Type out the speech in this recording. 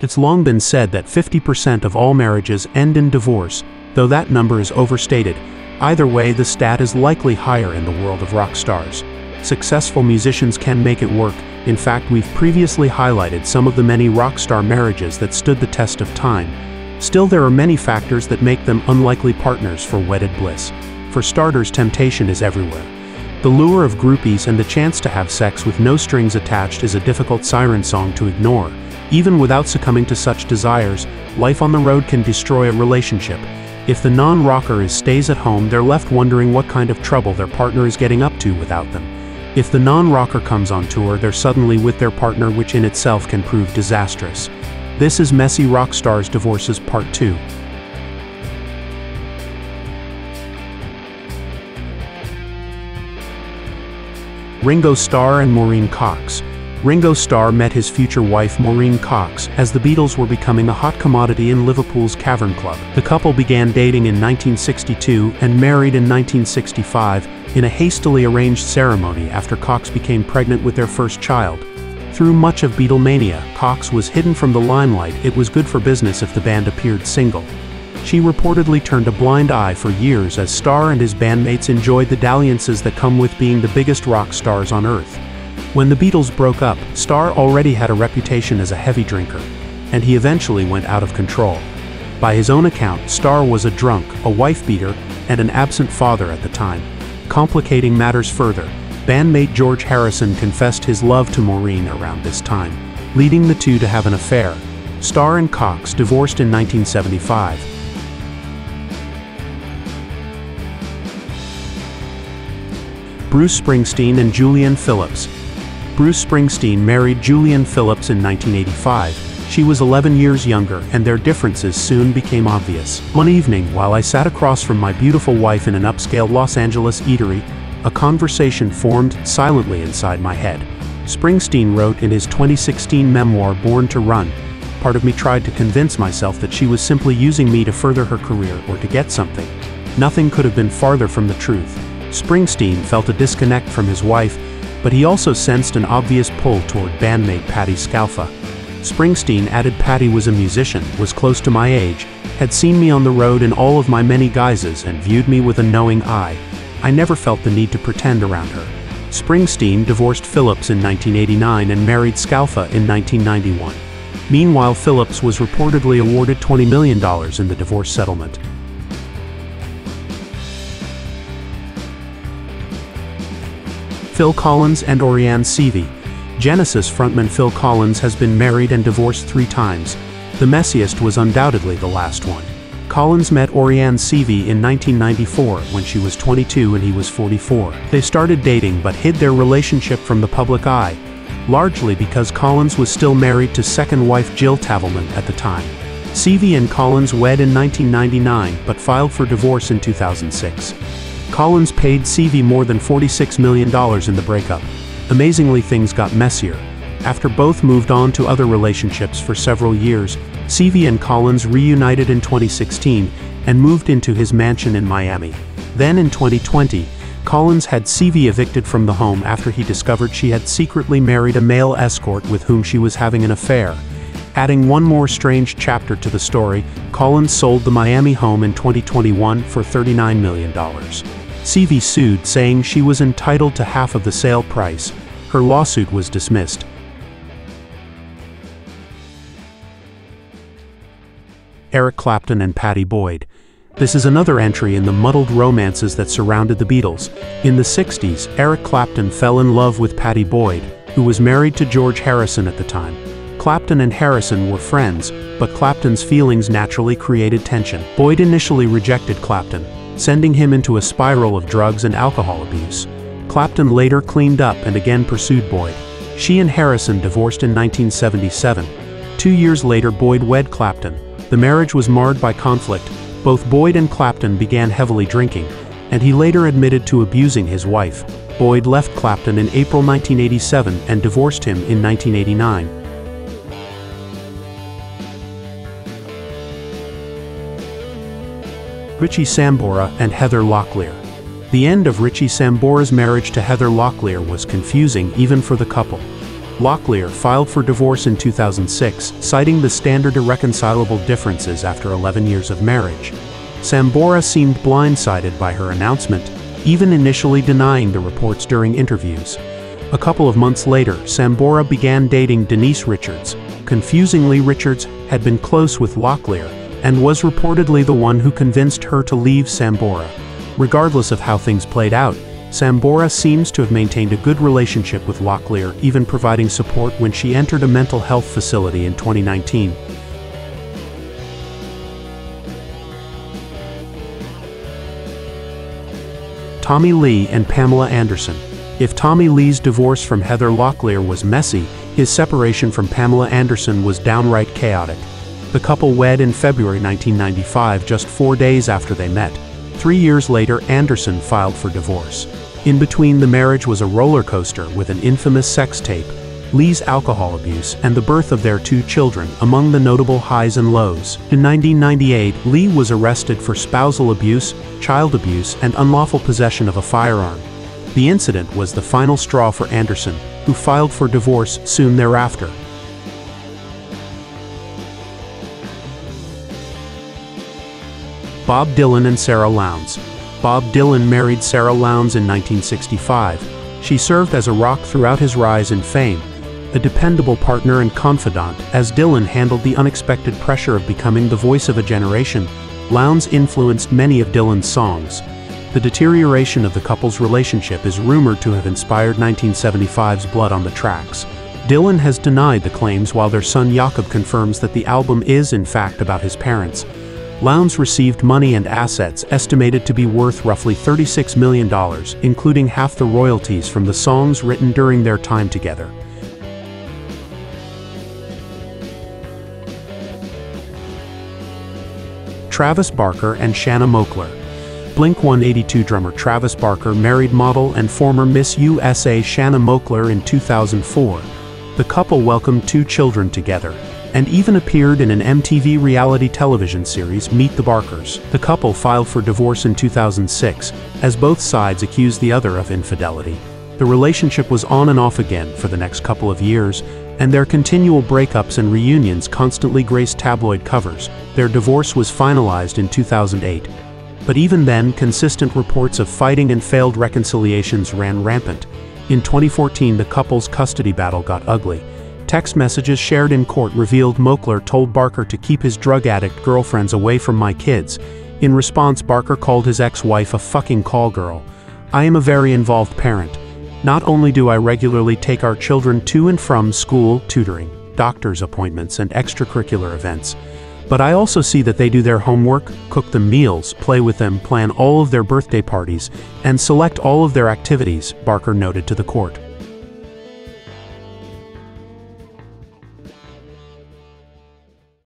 It's long been said that 50% of all marriages end in divorce, though that number is overstated. Either way, the stat is likely higher in the world of rock stars. Successful musicians can make it work. In fact, we've previously highlighted some of the many rock star marriages that stood the test of time. Still, there are many factors that make them unlikely partners for wedded bliss. For starters, temptation is everywhere. The lure of groupies and the chance to have sex with no strings attached is a difficult siren song to ignore. Even without succumbing to such desires, life on the road can destroy a relationship. If the non-rocker stays at home, they're left wondering what kind of trouble their partner is getting up to without them. If the non-rocker comes on tour, they're suddenly with their partner, which in itself can prove disastrous. This is Messy Rock Stars Divorces Part 2. Ringo Starr and Maureen Cox. Ringo Starr met his future wife Maureen Cox as the Beatles were becoming a hot commodity in Liverpool's Cavern Club. The couple began dating in 1962 and married in 1965 in a hastily arranged ceremony after Cox became pregnant with their first child. Through much of Beatlemania, Cox was hidden from the limelight. It was good for business if the band appeared single. She reportedly turned a blind eye for years as Starr and his bandmates enjoyed the dalliances that come with being the biggest rock stars on Earth. When the Beatles broke up, Starr already had a reputation as a heavy drinker, and he eventually went out of control. By his own account, Starr was a drunk, a wife-beater, and an absent father at the time. Complicating matters further, bandmate George Harrison confessed his love to Maureen around this time, leading the two to have an affair. Starr and Cox divorced in 1975. Bruce Springsteen and Julianne Phillips. Bruce Springsteen married Julianne Phillips in 1985. She was 11 years younger, and their differences soon became obvious. One evening, while I sat across from my beautiful wife in an upscale Los Angeles eatery, a conversation formed silently inside my head. Springsteen wrote in his 2016 memoir Born to Run, "Part of me tried to convince myself that she was simply using me to further her career or to get something. Nothing could have been farther from the truth." Springsteen felt a disconnect from his wife, but he also sensed an obvious pull toward bandmate Patti Scialfa. Springsteen added Patti was a musician, was close to my age, had seen me on the road in all of my many guises and viewed me with a knowing eye. I never felt the need to pretend around her. Springsteen divorced Phillips in 1989 and married Scialfa in 1991. Meanwhile, Phillips was reportedly awarded $20 million in the divorce settlement. Phil Collins and Orianne Seavey. Genesis frontman Phil Collins has been married and divorced 3 times. The messiest was undoubtedly the last one. Collins met Orianne Seavey in 1994 when she was 22 and he was 44. They started dating but hid their relationship from the public eye, largely because Collins was still married to second wife Jill Tavelman at the time. Seavey and Collins wed in 1999 but filed for divorce in 2006. Collins paid Seavey more than $46 million in the breakup. Amazingly, things got messier. After both moved on to other relationships for several years, Seavey and Collins reunited in 2016 and moved into his mansion in Miami. Then in 2020, Collins had Seavey evicted from the home after he discovered she had secretly married a male escort with whom she was having an affair. Adding one more strange chapter to the story, Collins sold the Miami home in 2021 for $39 million. Seavey sued, saying she was entitled to half of the sale price. Her lawsuit was dismissed. Eric Clapton and Pattie Boyd. This is another entry in the muddled romances that surrounded the Beatles. In the 60s, Eric Clapton fell in love with Pattie Boyd, who was married to George Harrison at the time. Clapton and Harrison were friends, but Clapton's feelings naturally created tension. Boyd initially rejected Clapton, sending him into a spiral of drugs and alcohol abuse. Clapton later cleaned up and again pursued Boyd. She and Harrison divorced in 1977. 2 years later, Boyd wed Clapton. The marriage was marred by conflict. Both Boyd and Clapton began heavily drinking, and he later admitted to abusing his wife. Boyd left Clapton in April 1987 and divorced him in 1989. Richie Sambora and Heather Locklear. The end of Richie Sambora's marriage to Heather Locklear was confusing even for the couple. Locklear filed for divorce in 2006, citing the standard irreconcilable differences after 11 years of marriage. Sambora seemed blindsided by her announcement, even initially denying the reports during interviews. A couple of months later, Sambora began dating Denise Richards. Confusingly, Richards had been close with Locklear and was reportedly the one who convinced her to leave Sambora. Regardless of how things played out, Sambora seems to have maintained a good relationship with Locklear, even providing support when she entered a mental health facility in 2019. Tommy Lee and Pamela Anderson. If Tommy Lee's divorce from Heather Locklear was messy, his separation from Pamela Anderson was downright chaotic. The couple wed in February 1995, just 4 days after they met. 3 years later, Anderson filed for divorce. In between the marriage was a roller coaster with an infamous sex tape, Lee's alcohol abuse, and the birth of their 2 children, among the notable highs and lows. In 1998, Lee was arrested for spousal abuse, child abuse, and unlawful possession of a firearm. The incident was the final straw for Anderson, who filed for divorce soon thereafter. Bob Dylan and Sarah Lowndes. Bob Dylan married Sarah Lowndes in 1965. She served as a rock throughout his rise in fame, a dependable partner and confidant. As Dylan handled the unexpected pressure of becoming the voice of a generation, Lowndes influenced many of Dylan's songs. The deterioration of the couple's relationship is rumored to have inspired 1975's Blood on the Tracks. Dylan has denied the claims, while their son Jakob confirms that the album is in fact about his parents. Lowndes received money and assets estimated to be worth roughly $36 million, including half the royalties from the songs written during their time together. Travis Barker and Shanna Moakler. Blink-182 drummer Travis Barker married model and former Miss USA Shanna Moakler in 2004. The couple welcomed 2 children together, and even appeared in an MTV reality television series, Meet the Barkers. The couple filed for divorce in 2006, as both sides accused the other of infidelity. The relationship was on and off again for the next couple of years, and their continual breakups and reunions constantly graced tabloid covers. Their divorce was finalized in 2008. But even then, consistent reports of fighting and failed reconciliations ran rampant. In 2014, the couple's custody battle got ugly. Text messages shared in court revealed Moakler told Barker to keep his drug addict girlfriends away from my kids. In response, Barker called his ex-wife a fucking call girl. I am a very involved parent. Not only do I regularly take our children to and from school, tutoring, doctor's appointments, and extracurricular events, but I also see that they do their homework, cook them meals, play with them, plan all of their birthday parties, and select all of their activities, Barker noted to the court.